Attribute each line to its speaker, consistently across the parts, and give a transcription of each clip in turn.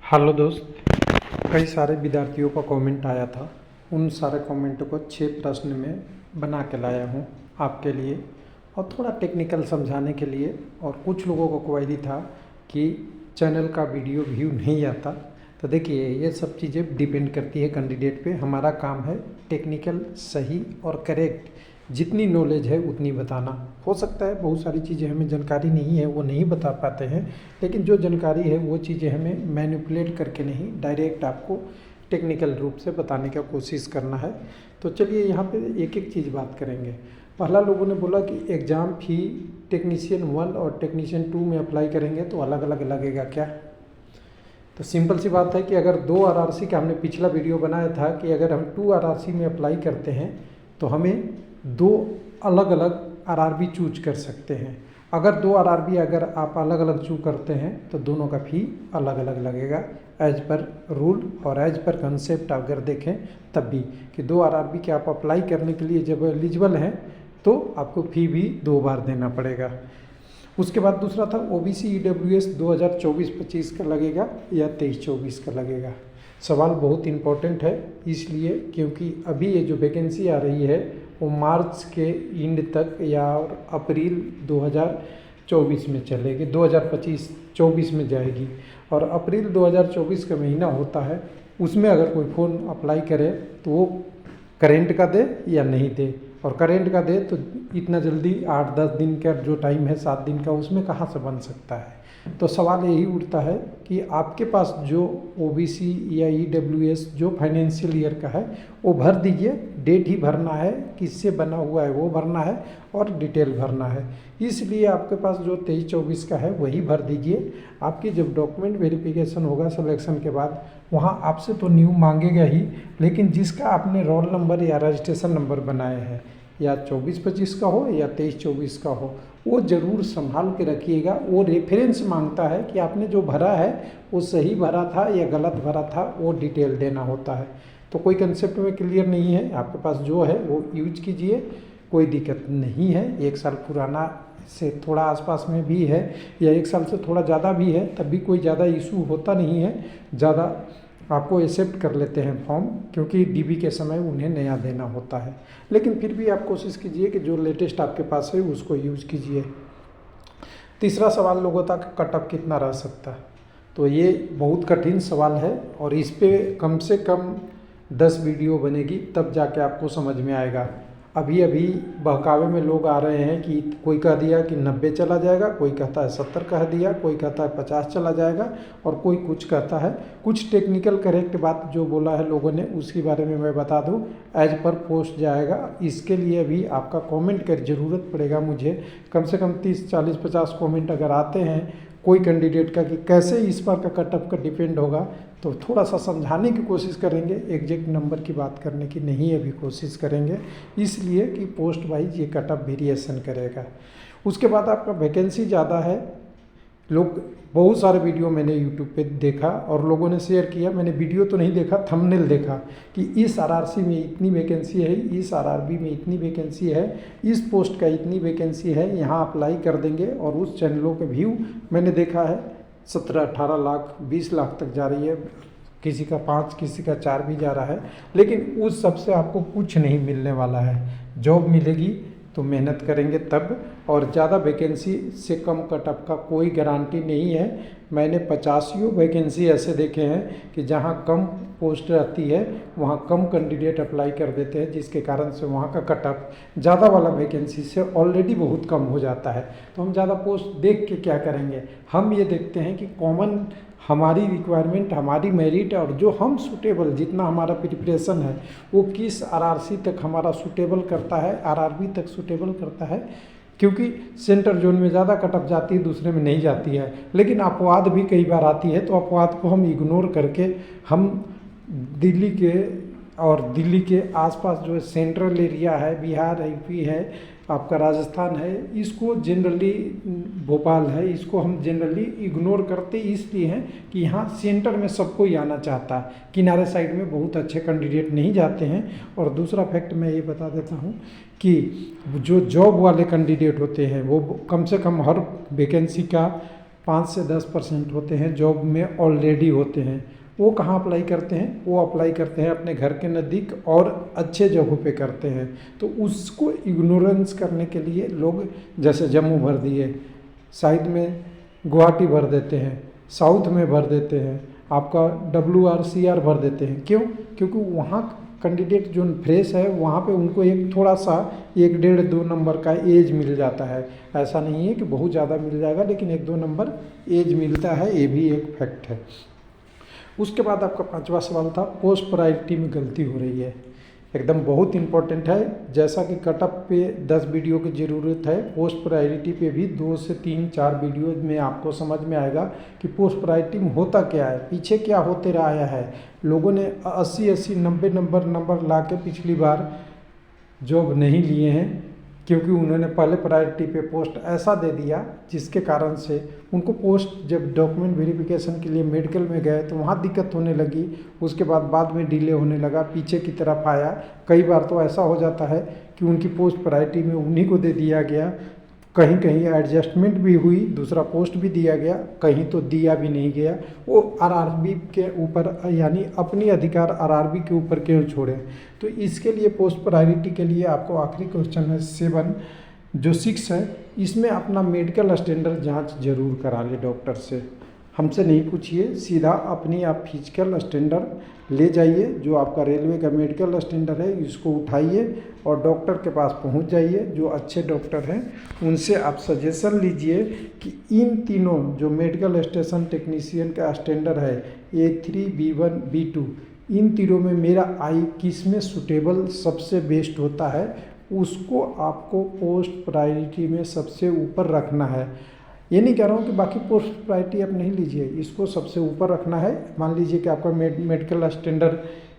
Speaker 1: Hello दोस्त। कई सारे विद्यार्थियों का कमेंट आया था। उन सारे कमेंट को 6 प्रश्न में बना के लाया हूँ आपके लिए, और थोड़ा टेक्निकल समझाने के लिए। और कुछ लोगों को क्वेरी था कि चैनल का वीडियो व्यू नहीं आता। तो देखिए, ये सब चीज़ें डिपेंड करती है कैंडिडेट पे। हमारा काम है टेक्निकल, सही और करेक्ट, जितनी नॉलेज है उतनी बताना। हो सकता है बहुत सारी चीज़ें हमें जानकारी नहीं है, वो नहीं बता पाते हैं, लेकिन जो जानकारी है वो चीज़ें हमें मैनिपुलेट करके नहीं, डायरेक्ट आपको टेक्निकल रूप से बताने का कोशिश करना है। तो चलिए यहाँ पे एक एक चीज़ बात करेंगे। पहला लोगों ने बोला कि एग्ज़ाम फ़ी टेक्नीशियन 1 और टेक्नीशियन 2 में अप्लाई करेंगे तो अलग अलग लगेगा क्या? तो सिंपल सी बात है कि अगर 2 आरआरसी का हमने पिछला वीडियो बनाया था कि अगर हम 2 आरआरसी में अप्लाई करते हैं तो हमें 2 अलग अलग आरआरबी चूज कर सकते हैं। अगर 2 आरआरबी अगर आप अलग अलग चूज करते हैं तो दोनों का फ़ी अलग अलग लगेगा, एज पर रूल और एज पर कंसेप्ट अगर देखें तब भी, कि 2 आरआरबी के आप अप्लाई करने के लिए जब एलिजिबल हैं तो आपको फ़ी भी 2 बार देना पड़ेगा। उसके बाद दूसरा था ओबीसी ईडब्ल्यूएस 2024-25 का लगेगा या 23-24 का लगेगा। सवाल बहुत इम्पोर्टेंट है, इसलिए क्योंकि अभी ये जो वैकेंसी आ रही है वो मार्च के एंड तक या अप्रैल 2024 में चलेगी, 2025-24 में जाएगी। और अप्रैल 2024 का महीना होता है, उसमें अगर कोई फ़ोन अप्लाई करे तो वो करेंट का दे या नहीं दे। और करेंट का दे तो इतना जल्दी 8-10 दिन का जो टाइम है, 7 दिन का, उसमें कहाँ से बन सकता है। तो सवाल यही उठता है कि आपके पास जो ओबीसी या ईडब्ल्यूएस जो फाइनेंशियल ईयर का है वो भर दीजिए। डेट ही भरना है, किससे बना हुआ है वो भरना है, और डिटेल भरना है। इसलिए आपके पास जो 23-24 का है वही भर दीजिए। आपकी जब डॉक्यूमेंट वेरिफिकेशन होगा सिलेक्शन के बाद, वहाँ आपसे तो न्यू मांगेगा ही, लेकिन जिसका आपने रोल नंबर या रजिस्ट्रेशन नंबर बनाए हैं, या 24-25 का हो या 23-24 का हो, वो ज़रूर संभाल के रखिएगा। वो रेफरेंस मांगता है कि आपने जो भरा है वो सही भरा था या गलत भरा था, वो डिटेल देना होता है। तो कोई कंसेप्ट में क्लियर नहीं है, आपके पास जो है वो यूज कीजिए, कोई दिक्कत नहीं है। 1 साल पुराना से थोड़ा आसपास में भी है या 1 साल से थोड़ा ज़्यादा भी है, तब भी कोई ज़्यादा इशू होता नहीं है। ज़्यादा आपको एक्सेप्ट कर लेते हैं फॉर्म, क्योंकि डीबी के समय उन्हें नया देना होता है। लेकिन फिर भी आप कोशिश कीजिए कि जो लेटेस्ट आपके पास है उसको यूज कीजिए। तीसरा सवाल लोगों तक, कट ऑफ कितना रह सकता है? तो ये बहुत कठिन सवाल है और इस पे कम से कम 10 वीडियो बनेगी, तब जाके आपको समझ में आएगा। अभी अभी बहकावे में लोग आ रहे हैं कि कोई कह दिया कि 90 चला जाएगा, कोई कहता है 70 कह दिया, कोई कहता है 50 चला जाएगा, और कोई कुछ कहता है। कुछ टेक्निकल करेक्ट बात जो बोला है लोगों ने उसके बारे में मैं बता दूं, एज पर पोस्ट जाएगा। इसके लिए भी आपका कमेंट की ज़रूरत पड़ेगा मुझे। कम से कम 30, 40, 50 कमेंट अगर आते हैं कोई कैंडिडेट का कि कैसे इस बार का कट ऑफ का डिपेंड होगा, तो थोड़ा सा समझाने की कोशिश करेंगे। एग्जैक्ट नंबर की बात करने की नहीं अभी कोशिश करेंगे, इसलिए कि पोस्ट वाइज ये कट ऑफ वेरिएशन करेगा। उसके बाद आपका वैकेंसी ज़्यादा है। लोग बहुत सारे वीडियो मैंने यूट्यूब पे देखा और लोगों ने शेयर किया, मैंने वीडियो तो नहीं देखा, थंबनेल देखा कि इस आरआरसी में इतनी वैकेंसी है, इस आरआरबी में इतनी वैकेंसी है, इस पोस्ट का इतनी वैकेंसी है, यहाँ अप्लाई कर देंगे। और उस चैनलों के व्यू मैंने देखा है 17-18 लाख, 20 लाख तक जा रही है, किसी का 5, किसी का 4 भी जा रहा है। लेकिन उस सब से आपको कुछ नहीं मिलने वाला है। जॉब मिलेगी तो मेहनत करेंगे तब, और ज़्यादा वैकेंसी से कम कटअप का कोई गारंटी नहीं है। मैंने 50 वैकेंसी ऐसे देखे हैं कि जहां कम पोस्ट रहती है वहां कम कैंडिडेट अप्लाई कर देते हैं, जिसके कारण से वहां का कटअप ज़्यादा वाला वैकेंसी से ऑलरेडी बहुत कम हो जाता है। तो हम ज़्यादा पोस्ट देख के क्या करेंगे? हम ये देखते हैं कि कॉमन हमारी रिक्वायरमेंट, हमारी मेरिट, और जो हम सूटेबल, जितना हमारा प्रिपरेशन है वो किस आरआरसी तक हमारा सूटेबल करता है, आरआरबी तक सूटेबल करता है। क्योंकि सेंटर जोन में ज़्यादा कटअप जाती है, दूसरे में नहीं जाती है। लेकिन अपवाद भी कई बार आती है, तो अपवाद को हम इग्नोर करके हम दिल्ली के और दिल्ली के आसपास जो सेंट्रल एरिया है, बिहार, यूपी है, आपका राजस्थान है, इसको जनरली, भोपाल है, इसको हम जनरली इग्नोर करते इसलिए हैं कि यहाँ सेंटर में सबको ही आना चाहता है, किनारे साइड में बहुत अच्छे कैंडिडेट नहीं जाते हैं। और दूसरा फैक्ट मैं ये बता देता हूँ कि जो जॉब वाले कैंडिडेट होते हैं वो कम से कम हर वैकेंसी का 5 से 10% होते हैं जॉब में ऑलरेडी होते हैं। वो कहाँ अप्लाई करते हैं? वो अप्लाई करते हैं अपने घर के नज़दीक और अच्छे जगहों पे करते हैं। तो उसको इग्नोरेंस करने के लिए लोग जैसे जम्मू भर दिए, साइड में गुवाहाटी भर देते हैं, साउथ में भर देते हैं, आपका WRCR भर देते हैं। क्यों? क्योंकि वहाँ कैंडिडेट जो फ्रेश है वहाँ पे उनको एक थोड़ा सा 1-1.5-2 नंबर का एज मिल जाता है। ऐसा नहीं है कि बहुत ज़्यादा मिल जाएगा, लेकिन 1-2 नंबर एज मिलता है, ये भी एक फैक्ट है। उसके बाद आपका 5वां सवाल था पोस्ट प्रायोरिटी में गलती हो रही है। एकदम बहुत इंपॉर्टेंट है। जैसा कि कटअप पे 10 वीडियो की ज़रूरत है, पोस्ट प्रायोरिटी पे भी 2 से 3-4 वीडियो में आपको समझ में आएगा कि पोस्ट प्रायोरिटी में होता क्या है, पीछे क्या होते रहा है। लोगों ने 80-80, 90 नंबर ला के पिछली बार जॉब नहीं लिए हैं, क्योंकि उन्होंने पहले प्रायोरिटी पे पोस्ट ऐसा दे दिया जिसके कारण से उनको पोस्ट जब डॉक्यूमेंट वेरिफिकेशन के लिए मेडिकल में गए तो वहाँ दिक्कत होने लगी। उसके बाद में डिले होने लगा, पीछे की तरफ आया। कई बार तो ऐसा हो जाता है कि उनकी पोस्ट प्रायोरिटी में उन्हीं को दे दिया गया, कहीं कहीं एडजस्टमेंट भी हुई, दूसरा पोस्ट भी दिया गया, कहीं तो दिया भी नहीं गया। वो RRB के ऊपर, यानी अपनी अधिकार RRB के ऊपर क्यों छोड़े। तो इसके लिए पोस्ट प्रायोरिटी के लिए आपको आखिरी क्वेश्चन है 7 जो 6 है, इसमें अपना मेडिकल स्टैंडर्ड जांच जरूर करा ले डॉक्टर से। हमसे नहीं पूछिए, सीधा अपनी आप फिजिकल स्टैंडर्ड ले जाइए, जो आपका रेलवे का मेडिकल स्टैंडर्ड है, इसको उठाइए और डॉक्टर के पास पहुंच जाइए। जो अच्छे डॉक्टर हैं उनसे आप सजेशन लीजिए कि इन तीनों जो मेडिकल स्टेशन टेक्नीशियन का स्टैंडर्ड है A3, B1, B2, इन तीनों में मेरा आई किस में सूटेबल सबसे बेस्ट होता है, उसको आपको पोस्ट प्रायोरिटी में सबसे ऊपर रखना है। ये नहीं कह रहा हूँ कि बाकी पोस्ट प्रायोरिटी आप नहीं लीजिए, इसको सबसे ऊपर रखना है। मान लीजिए कि आपका मेडिकल स्टैंडर्ड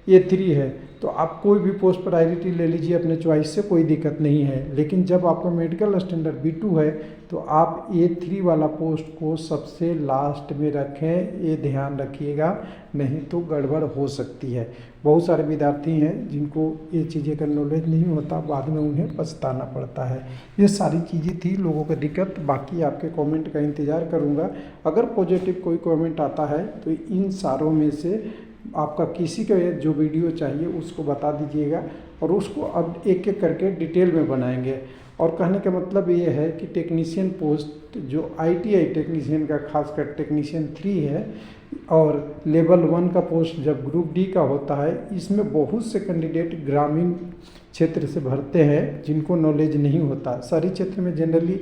Speaker 1: A3 है तो आप कोई भी पोस्ट प्रायोरिटी ले लीजिए अपने चॉइस से, कोई दिक्कत नहीं है। लेकिन जब आपका मेडिकल स्टैंडर्ड B2 है तो आप A3 वाला पोस्ट को सबसे लास्ट में रखें, ये ध्यान रखिएगा, नहीं तो गड़बड़ हो सकती है। बहुत सारे विद्यार्थी हैं जिनको ये चीज़ें का नॉलेज नहीं होता, बाद में उन्हें पछताना पड़ता है। ये सारी चीज़ें थी लोगों को दिक्कत। बाकी आपके कमेंट का इंतज़ार करूँगा। अगर पॉजिटिव कोई कमेंट आता है तो इन सारों में से आपका किसी का जो वीडियो चाहिए उसको बता दीजिएगा और उसको अब एक एक करके डिटेल में बनाएंगे। और कहने का मतलब ये है कि टेक्नीशियन पोस्ट जो ITI टेक्नीशियन का, खासकर टेक्नीशियन 3 है और लेवल 1 का पोस्ट जब ग्रुप D का होता है, इसमें बहुत से कैंडिडेट ग्रामीण क्षेत्र से भरते हैं जिनको नॉलेज नहीं होता। शहरी क्षेत्र में जनरली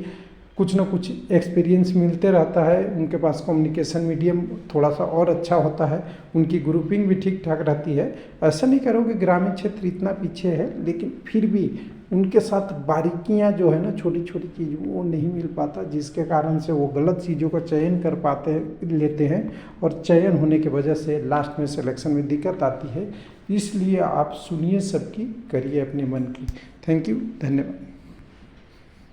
Speaker 1: कुछ ना कुछ एक्सपीरियंस मिलते रहता है, उनके पास कम्युनिकेशन मीडियम थोड़ा सा और अच्छा होता है, उनकी ग्रुपिंग भी ठीक ठाक रहती है। ऐसा नहीं कह रहा हूँ कि ग्रामीण क्षेत्र इतना पीछे है, लेकिन फिर भी उनके साथ बारीकियाँ जो है ना, छोटी छोटी चीज़, वो नहीं मिल पाता, जिसके कारण से वो गलत चीज़ों का चयन कर लेते हैं और चयन होने की वजह से लास्ट में सिलेक्शन में दिक्कत आती है। इसलिए आप सुनिए सबकी, करिए अपने मन की। थैंक यू, धन्यवाद।